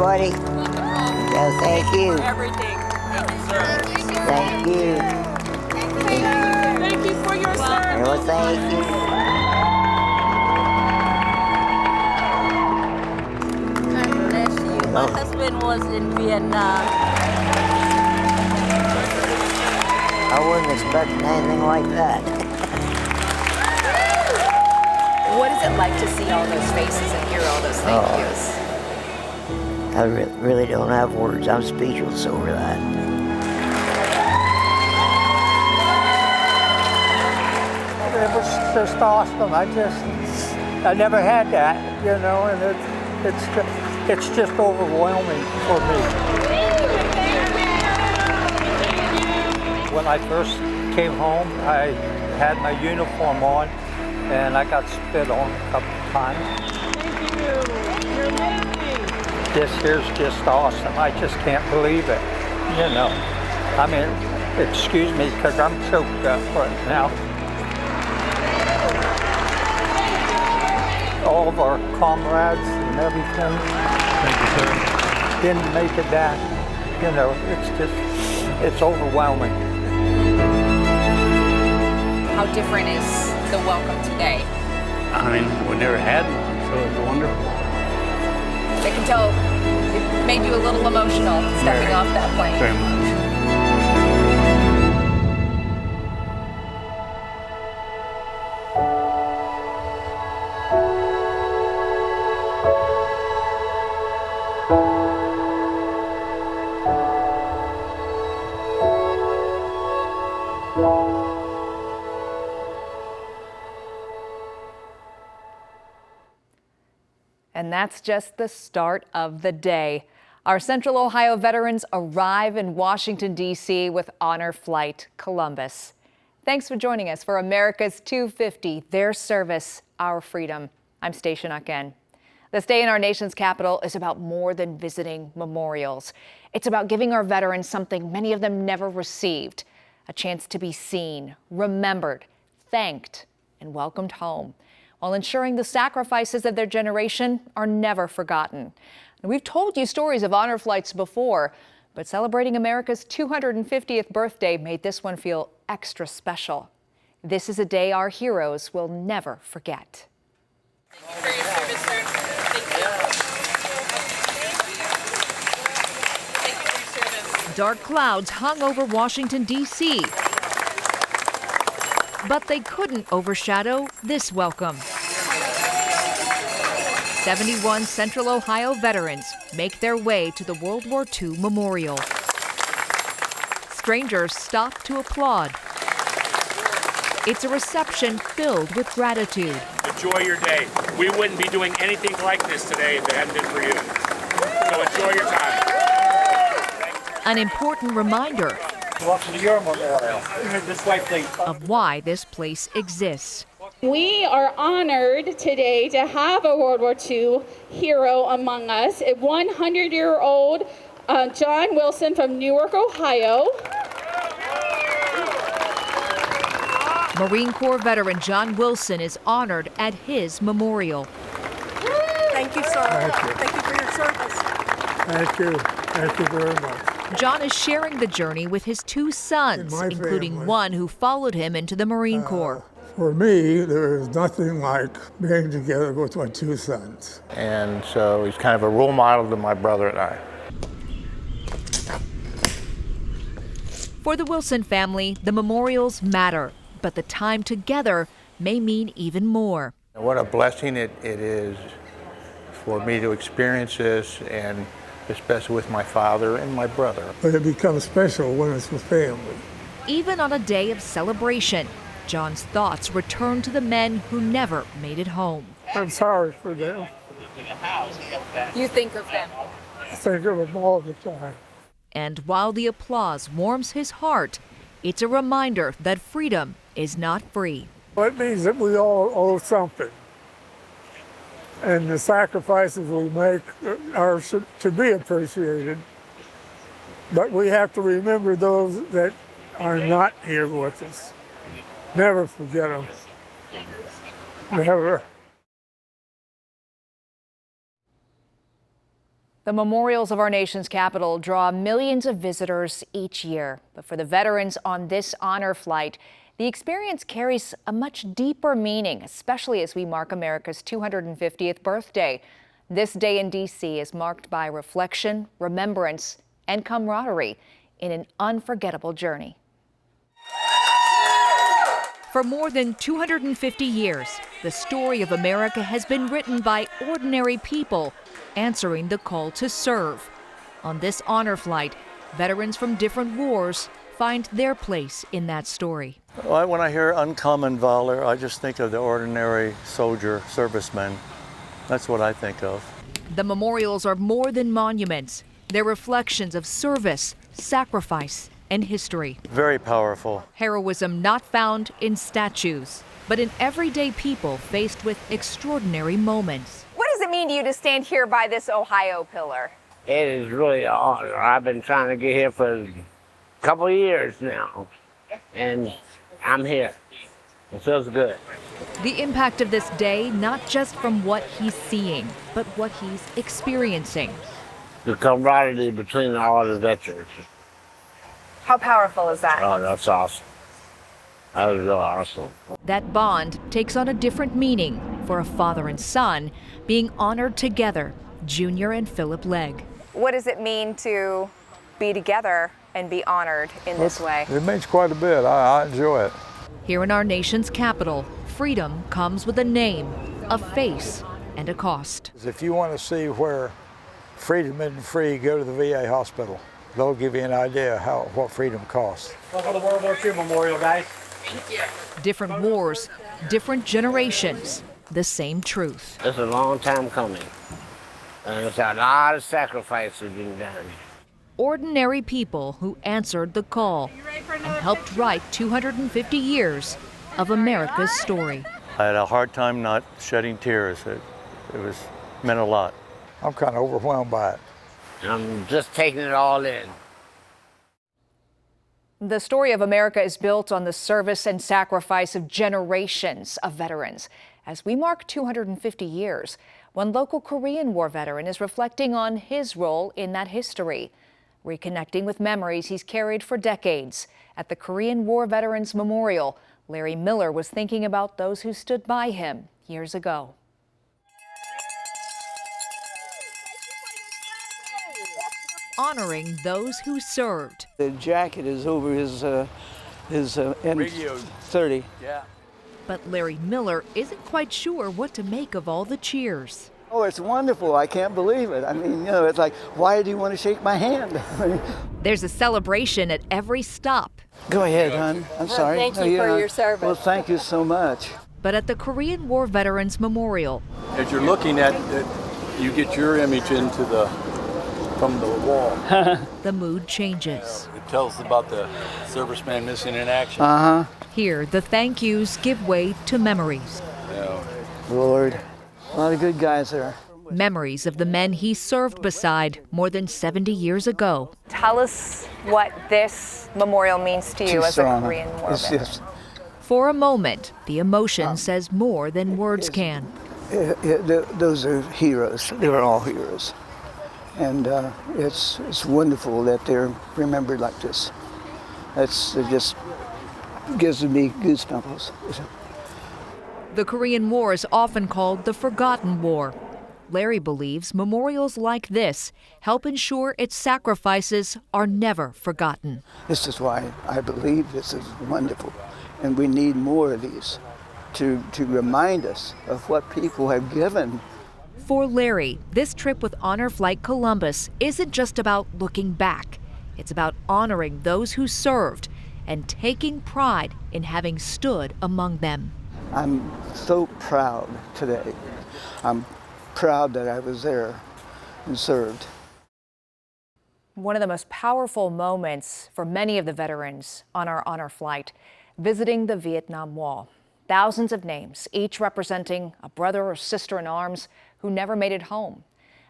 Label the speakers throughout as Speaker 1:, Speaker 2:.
Speaker 1: everybody. Yeah, thank you.
Speaker 2: For everything. Thank you, sir.
Speaker 1: Thank you.
Speaker 2: Thank you for your service.
Speaker 1: Well, thank you.
Speaker 2: God bless you. My husband was in Vietnam.
Speaker 1: I wasn't expecting anything like that.
Speaker 3: What is it like to see all those faces and hear all those thank yous?
Speaker 1: I really don't have words. I'm speechless over that.
Speaker 4: It was just awesome. I never had that, you know, and it's just overwhelming for me. When I first came home, I had my uniform on, and I got spit on a couple of times.
Speaker 2: Thank you. You're amazing.
Speaker 4: This here's just awesome. I just can't believe it, you know. I mean, excuse me, because I'm choked up right now. All of our comrades and everything. Thank you, sir. Didn't make it back. You know, it's overwhelming.
Speaker 3: How different is the welcome today?
Speaker 5: I mean, we never had one, so it's wonderful.
Speaker 3: I can tell it made you a little emotional stepping off that plane.
Speaker 5: Very much.
Speaker 6: And that's just the start of the day. Our Central Ohio veterans arrive in Washington, D.C. with Honor Flight Columbus. Thanks for joining us for America's 250, their service, our freedom. I'm Station Aken. This day in our nation's capital is about more than visiting memorials. It's about giving our veterans something many of them never received, a chance to be seen, remembered, thanked, and welcomed home, while ensuring the sacrifices of their generation are never forgotten. And we've told you stories of honor flights before, but celebrating America's 250th birthday made this one feel extra special. This is a day our heroes will never forget.
Speaker 2: Thank you for your service, sir. Thank you for your service.
Speaker 6: Dark clouds hung over Washington, D.C., but they couldn't overshadow this welcome. 71 Central Ohio veterans make their way to the World War II Memorial. Strangers stop to applaud. It's a reception filled with gratitude.
Speaker 7: Enjoy your day. We wouldn't be doing anything like this today if it hadn't been for you. So enjoy your time.
Speaker 6: An important reminder
Speaker 4: Welcome to your memorial. This way, please.
Speaker 6: of why this place exists.
Speaker 8: We are honored today to have a World War II hero among us, a 100-year-old John Wilson from Newark, Ohio.
Speaker 6: Marine Corps veteran John Wilson is honored at his memorial.
Speaker 2: Thank you, sir.
Speaker 4: Thank you.
Speaker 2: Thank you for your service.
Speaker 4: Thank you. Thank you very much.
Speaker 6: John is sharing the journey with his two sons,
Speaker 9: In my
Speaker 6: including
Speaker 9: family.
Speaker 6: one who followed him into the Marine Corps.
Speaker 9: For me, there is nothing like being together with my two sons.
Speaker 5: And so he's kind of a role model to my brother and I.
Speaker 6: For the Wilson family, the memorials matter, but the time together may mean even more.
Speaker 5: What a blessing it is for me to experience this, and especially with my father and my brother.
Speaker 9: But it becomes special when it's with family.
Speaker 6: Even on a day of celebration, John's thoughts return to the men who never made it home.
Speaker 9: I'm sorry for them.
Speaker 3: You think of them.
Speaker 9: I think of them all the time.
Speaker 6: And while the applause warms his heart, it's a reminder that freedom is not free.
Speaker 9: Well, it means that we all owe something. And the sacrifices we make are to be appreciated. But we have to remember those that are not here with us. Never forget them. Never.
Speaker 6: The memorials of our nation's capital draw millions of visitors each year. But for the veterans on this honor flight, the experience carries a much deeper meaning, especially as we mark America's 250th birthday. This day in D.C. is marked by reflection, remembrance, and camaraderie in an unforgettable journey. For more than 250 years, the story of America has been written by ordinary people answering the call to serve. On this honor flight, veterans from different wars find their place in that story.
Speaker 10: When I hear uncommon valor, I just think of the ordinary soldier, serviceman. That's what I think of.
Speaker 6: The memorials are more than monuments. They're reflections of service, sacrifice, and history.
Speaker 10: Very powerful.
Speaker 6: Heroism not found in statues, but in everyday people faced with extraordinary moments.
Speaker 3: What does it mean to you to stand here by this Ohio pillar?
Speaker 11: It is really an honor. I've been trying to get here for a couple of years now, and I'm here. It feels good.
Speaker 6: The impact of this day, not just from what he's seeing, but what he's experiencing.
Speaker 11: The camaraderie between all the veterans.
Speaker 3: How powerful is that?
Speaker 11: Oh, that's awesome. That was really awesome.
Speaker 6: That bond takes on a different meaning for a father and son being honored together, Junior and Philip Legg.
Speaker 3: What does it mean to be together and be honored in this way?
Speaker 12: It means quite a bit. I enjoy it.
Speaker 6: Here in our nation's capital, freedom comes with a name, a face, and a cost.
Speaker 12: If you want to see where freedom isn't free, go to the VA hospital. They'll give you an idea what freedom costs.
Speaker 4: Welcome to the World War II Memorial, guys.
Speaker 6: Different wars, different generations, the same truth.
Speaker 11: It's a long time coming, and it's a lot of sacrifices being done.
Speaker 6: Ordinary people who answered the call and helped write 250 years of America's story.
Speaker 10: I had a hard time not shedding tears. It meant a lot.
Speaker 12: I'm kind of overwhelmed by it.
Speaker 11: I'm just taking it all in.
Speaker 6: The story of America is built on the service and sacrifice of generations of veterans. As we mark 250 years, one local Korean War veteran is reflecting on his role in that history, reconnecting with memories he's carried for decades. At the Korean War Veterans Memorial, Larry Miller was thinking about those who stood by him years ago. Honoring those who served.
Speaker 13: The jacket is over his M30.
Speaker 10: Yeah.
Speaker 6: But Larry Miller isn't quite sure what to make of all the cheers.
Speaker 13: Oh, it's wonderful. I can't believe it. I mean, it's like, why do you want to shake my hand?
Speaker 6: There's a celebration at every stop.
Speaker 13: Go ahead, hon. I'm sorry.
Speaker 3: Thank you for your service.
Speaker 13: Well, thank you so much.
Speaker 6: But at the Korean War Veterans Memorial,
Speaker 14: as you're looking at it, you get your image from the wall.
Speaker 6: the mood changes.
Speaker 14: It tells about the serviceman missing in action.
Speaker 6: Here, the thank yous give way to memories.
Speaker 14: Yeah.
Speaker 13: Lord, a lot of good guys there.
Speaker 6: Memories of the men he served beside more than 70 years ago.
Speaker 3: Tell us what this memorial means to you as a Korean War veteran.
Speaker 6: For a moment, the emotion says more than words can.
Speaker 13: Those are heroes. They were all heroes. And it's wonderful that they're remembered like this. It just gives me goosebumps.
Speaker 6: The Korean War is often called the Forgotten War. Larry believes memorials like this help ensure its sacrifices are never forgotten.
Speaker 13: This is why I believe this is wonderful. And we need more of these to remind us of what people have given.
Speaker 6: For Larry, this trip with Honor Flight Columbus isn't just about looking back. It's about honoring those who served and taking pride in having stood among them.
Speaker 13: I'm so proud today. I'm proud that I was there and served.
Speaker 6: One of the most powerful moments for many of the veterans on our honor flight, visiting the Vietnam Wall. Thousands of names, each representing a brother or sister in arms who never made it home.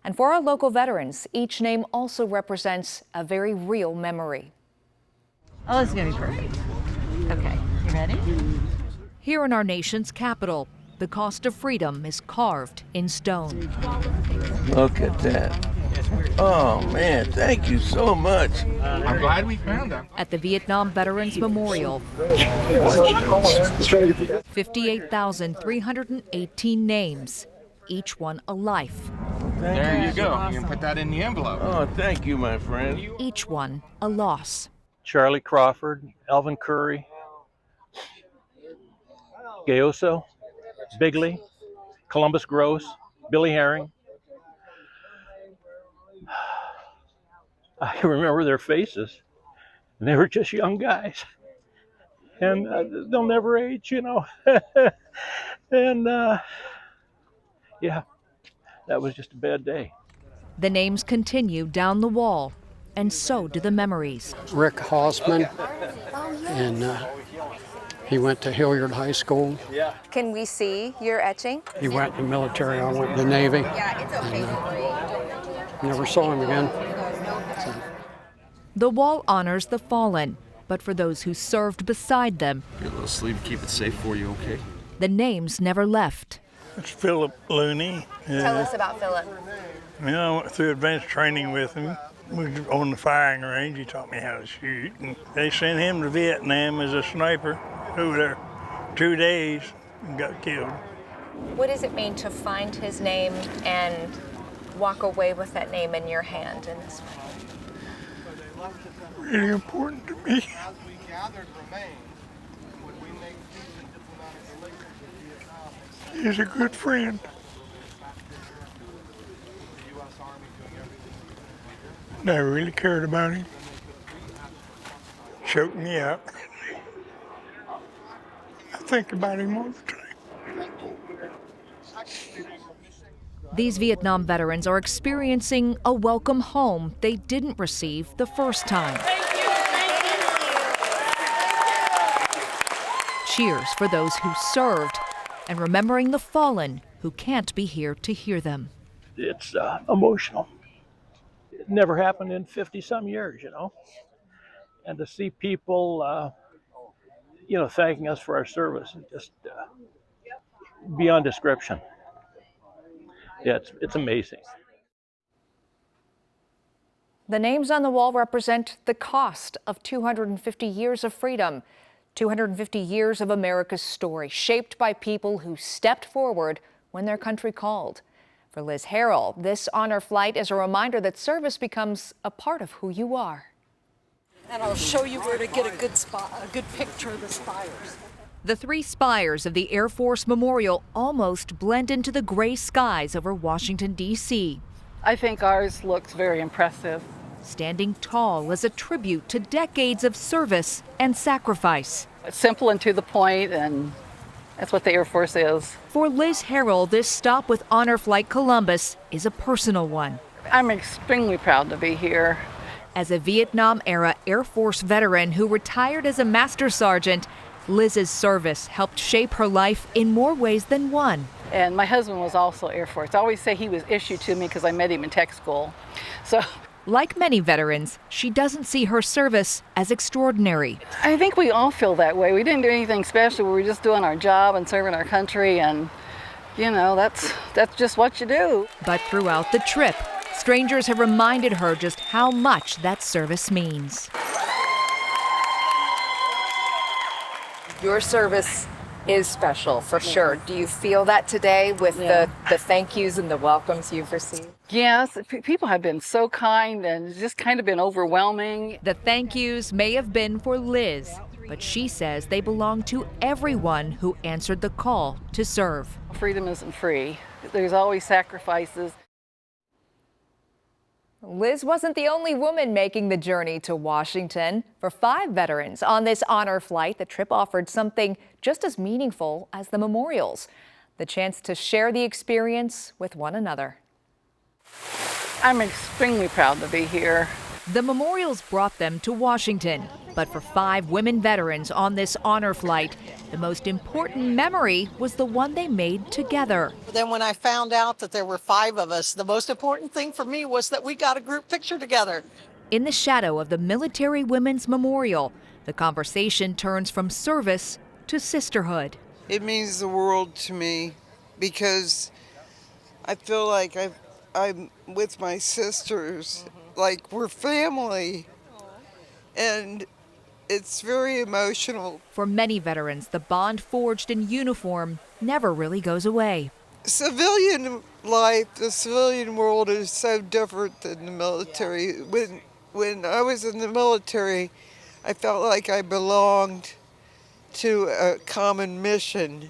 Speaker 6: And for our local veterans, each name also represents a very real memory.
Speaker 2: Oh, it's gonna be great. Okay, you ready?
Speaker 6: Here in our nation's capital, the cost of freedom is carved in stone.
Speaker 13: Look at that.
Speaker 15: Oh man, thank you so much.
Speaker 7: I'm glad we found them.
Speaker 6: At the Vietnam Veterans Memorial, 58,318 names, each one a life.
Speaker 7: There you go. You can put that in the envelope.
Speaker 15: Oh, thank you, my friend.
Speaker 6: Each one a loss.
Speaker 10: Charlie Crawford, Alvin Curry, Gayoso, Bigley, Columbus Gross, Billy Herring. I remember their faces, and they were just young guys, and they'll never age, you know. And yeah, that was just a bad day.
Speaker 6: The names continue down the wall, and so do the memories.
Speaker 16: Rick Hausman, and he went to Hilliard High School.
Speaker 3: Can we see your etching?
Speaker 16: He went in the military, I went in the Navy.
Speaker 3: Yeah, it's okay.
Speaker 16: Never saw him again.
Speaker 6: The wall honors the fallen, but for those who served beside them,
Speaker 17: Get a little sleeve, keep it safe for you, okay?
Speaker 6: the names never left.
Speaker 18: It's Philip Looney.
Speaker 3: Tell us about Philip.
Speaker 18: You know, I went through advanced training with him. We were on the firing range. He taught me how to shoot. And they sent him to Vietnam as a sniper over there 2 days and got killed.
Speaker 3: What does it mean to find his name and walk away with that name in your hand in this way?
Speaker 18: Really important to me. He's a good friend. And I really cared about him. Choked me up. I think about him all the time.
Speaker 6: These Vietnam veterans are experiencing a welcome home they didn't receive the first time. Cheers for those who served, and remembering the fallen who can't be here to hear them.
Speaker 10: It's emotional. It never happened in 50-some years, you know. And to see people, you know, thanking us for our service is just beyond description. Yeah, it's amazing.
Speaker 6: The names on the wall represent the cost of 250 years of freedom, 250 years of America's story, shaped by people who stepped forward when their country called. For Liz Harrell, this honor flight is a reminder that service becomes a part of who you are.
Speaker 19: And I'll show you where to get a good spot, a good picture of the spires.
Speaker 6: The 3 spires of the Air Force Memorial almost blend into the gray skies over Washington, D.C.
Speaker 19: I think ours looks very impressive.
Speaker 6: Standing tall as a tribute to decades of service and sacrifice.
Speaker 19: It's simple and to the point, and that's what the Air Force is.
Speaker 6: For Liz Harrell, this stop with Honor Flight Columbus is a personal one.
Speaker 19: I'm extremely proud to be here.
Speaker 6: As a Vietnam-era Air Force veteran who retired as a master sergeant, Liz's service helped shape her life in more ways than one.
Speaker 19: And my husband was also Air Force. I always say he was issued to me because I met him in tech school. So,
Speaker 6: like many veterans, she doesn't see her service as extraordinary.
Speaker 19: I think we all feel that way. We didn't do anything special. We were just doing our job and serving our country, and you know, that's just what you do.
Speaker 6: But throughout the trip, strangers have reminded her just how much that service means.
Speaker 3: Your service is special, for sure. Do you feel that today with the thank yous and the welcomes you've received?
Speaker 19: Yes, people have been so kind and it's just kind of been overwhelming.
Speaker 6: The thank yous may have been for Liz, but she says they belong to everyone who answered the call to serve.
Speaker 19: Freedom isn't free. There's always sacrifices.
Speaker 6: Liz wasn't the only woman making the journey to Washington. For 5 veterans on this honor flight, the trip offered something just as meaningful as the memorials, the chance to share the experience with one another.
Speaker 19: I'm extremely proud to be here.
Speaker 6: The memorials brought them to Washington, but for 5 women veterans on this honor flight, the most important memory was the one they made together.
Speaker 20: Then when I found out that there were 5 of us, the most important thing for me was that we got a group picture together.
Speaker 6: In the shadow of the Military Women's Memorial, the conversation turns from service to sisterhood.
Speaker 21: It means the world to me because I feel like I'm with my sisters, like we're family, and it's very emotional.
Speaker 6: For many veterans, the bond forged in uniform never really goes away.
Speaker 21: Civilian life, the civilian world is so different than the military. When I was in the military, I felt like I belonged to a common mission.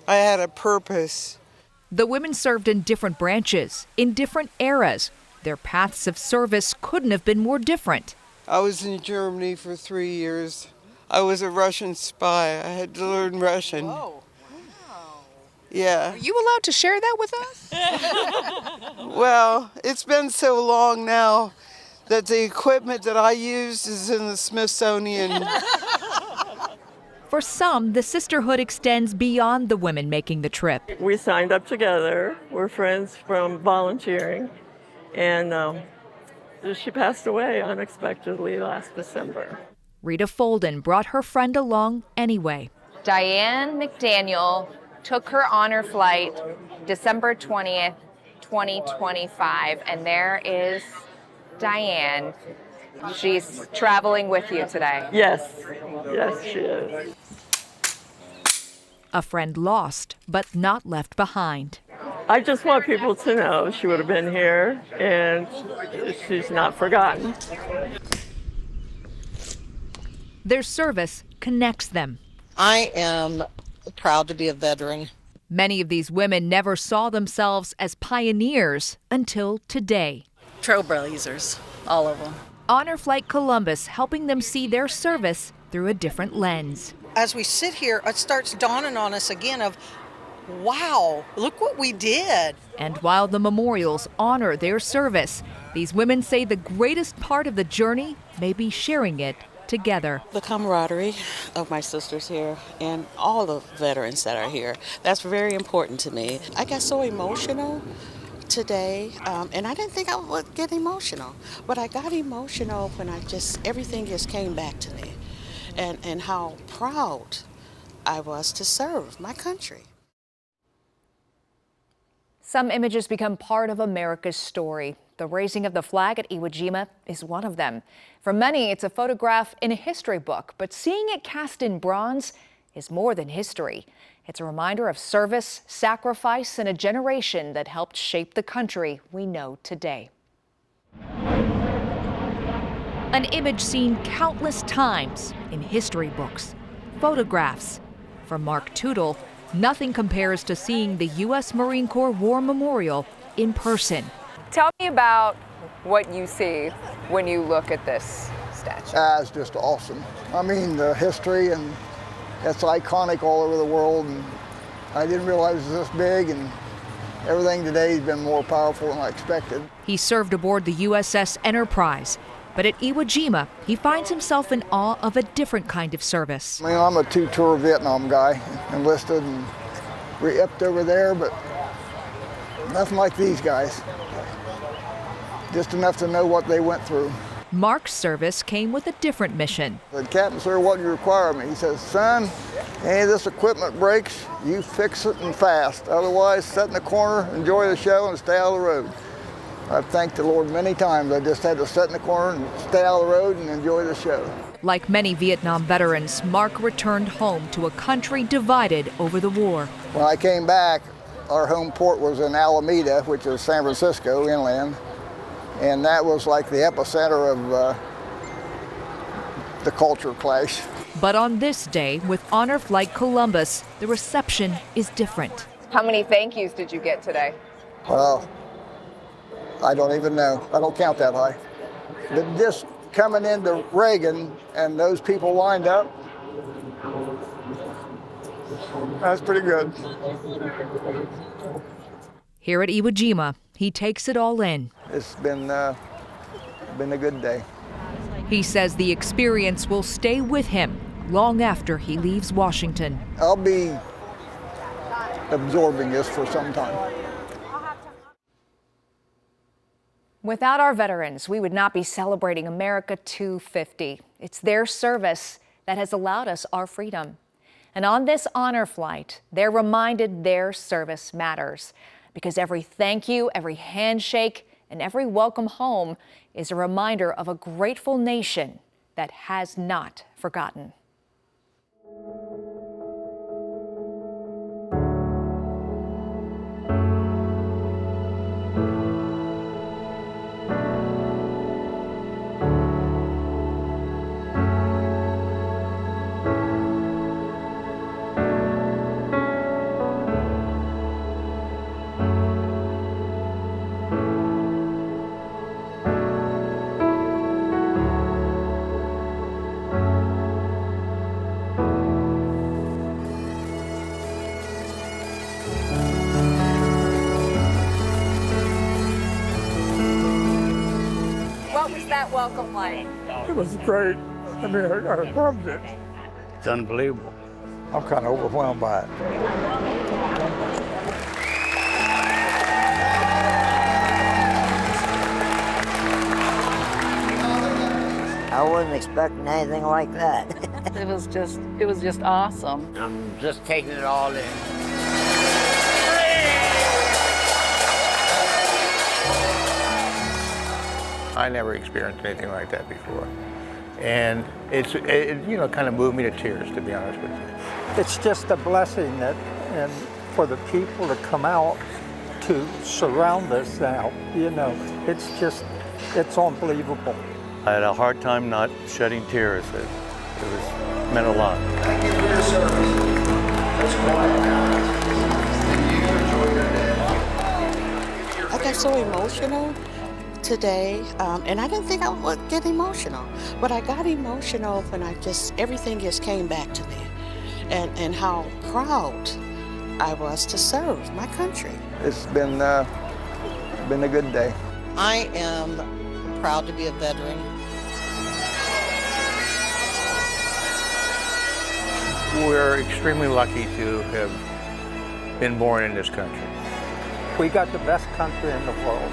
Speaker 21: I had a purpose.
Speaker 6: The women served in different branches, in different eras. Their paths of service couldn't have been more different.
Speaker 21: I was in Germany for 3 years. I was a Russian spy. I had to learn Russian. Whoa. Yeah.
Speaker 3: Are you allowed to share that with us?
Speaker 21: Well, it's been so long now that the equipment that I used is in the Smithsonian.
Speaker 6: For some, the sisterhood extends beyond the women making the trip.
Speaker 22: We signed up together. We're friends from volunteering. And she passed away unexpectedly last December.
Speaker 6: Rita Folden brought her friend along anyway.
Speaker 3: Diane McDaniel took her honor flight December 20th, 2025, and there is Diane. She's traveling with you today.
Speaker 22: Yes, yes, she is.
Speaker 6: A friend lost, but not left behind.
Speaker 22: I just want people to know she would have been here, and she's not forgotten.
Speaker 6: Their service connects them.
Speaker 20: I am proud to be a veteran.
Speaker 6: Many of these women never saw themselves as pioneers until today.
Speaker 20: Trailblazers, all of them.
Speaker 6: Honor Flight Columbus helping them see their service through a different lens.
Speaker 20: As we sit here, it starts dawning on us again of, wow, look what we did.
Speaker 6: And while the memorials honor their service, these women say the greatest part of the journey may be sharing it together.
Speaker 23: The camaraderie of my sisters here and all the veterans that are here, that's very important to me. I got so emotional today, and I didn't think I would get emotional, but I got emotional when everything just came back to me, and how proud I was to serve my country.
Speaker 6: Some images become part of America's story. The raising of the flag at Iwo Jima is one of them. For many, it's a photograph in a history book, but seeing it cast in bronze is more than history. It's a reminder of service, sacrifice, and a generation that helped shape the country we know today. An image seen countless times in history books, photographs. For Mark Tootle, nothing compares to seeing the U.S. Marine Corps War Memorial in person.
Speaker 3: Tell me about what you see when you look at this statue.
Speaker 12: It's just awesome. I mean, the history, and it's iconic all over the world, and I didn't realize it was this big, and everything today has been more powerful than I expected.
Speaker 6: He served aboard the USS Enterprise, but at Iwo Jima, he finds himself in awe of a different kind of service.
Speaker 12: I mean, I'm a two-tour Vietnam guy, enlisted and re-upped over there, but nothing like these guys. Just enough to know what they went through.
Speaker 6: Mark's service came with a different mission.
Speaker 12: The captain, sir, what do you require of me? He says, son, any of this equipment breaks, you fix it and fast. Otherwise, sit in the corner, enjoy the show, and stay out of the road. I've thanked the Lord many times. I just had to sit in the corner and stay out of the road and enjoy the show.
Speaker 6: Like many Vietnam veterans, Mark returned home to a country divided over the war.
Speaker 12: When I came back, our home port was in Alameda, which is San Francisco inland. And that was like the epicenter of the culture clash.
Speaker 6: But on this day, with Honor Flight Columbus, the reception is different.
Speaker 3: How many thank yous did you get today?
Speaker 12: Well, I don't even know. I don't count that high. But just coming into Reagan and those people lined up, that's pretty good.
Speaker 6: Here at Iwo Jima, he takes it all in.
Speaker 12: It's been a good day.
Speaker 6: He says the experience will stay with him long after he leaves Washington.
Speaker 12: I'll be absorbing this for some time.
Speaker 6: Without our veterans, we would not be celebrating America 250. It's their service that has allowed us our freedom. And on this honor flight, they're reminded their service matters. because every thank you, every handshake, and every welcome home is a reminder of a grateful nation that has not forgotten. What was that welcome like?
Speaker 9: It was great. I mean, I loved it.
Speaker 15: It's unbelievable.
Speaker 1: I'm kind of overwhelmed by it.
Speaker 5: I wasn't expecting anything like that.
Speaker 19: It was just awesome.
Speaker 11: I'm just taking it all in.
Speaker 1: I never experienced anything like that before. And it kind of moved me to tears, to be honest with you.
Speaker 4: It's just a blessing that, and for the people to come out to surround us now, it's unbelievable.
Speaker 14: I had a hard time not shedding tears. It meant a lot.
Speaker 8: Thank you for your service. Let's quiet now. You enjoy your day.
Speaker 23: I got so emotional today, and I didn't think I would get emotional, but I got emotional when everything just came back to me, and how proud I was to serve my country.
Speaker 12: It's been a good day.
Speaker 20: I am proud to be a veteran.
Speaker 1: We're extremely lucky to have been born in this country.
Speaker 4: We got the best country in the world.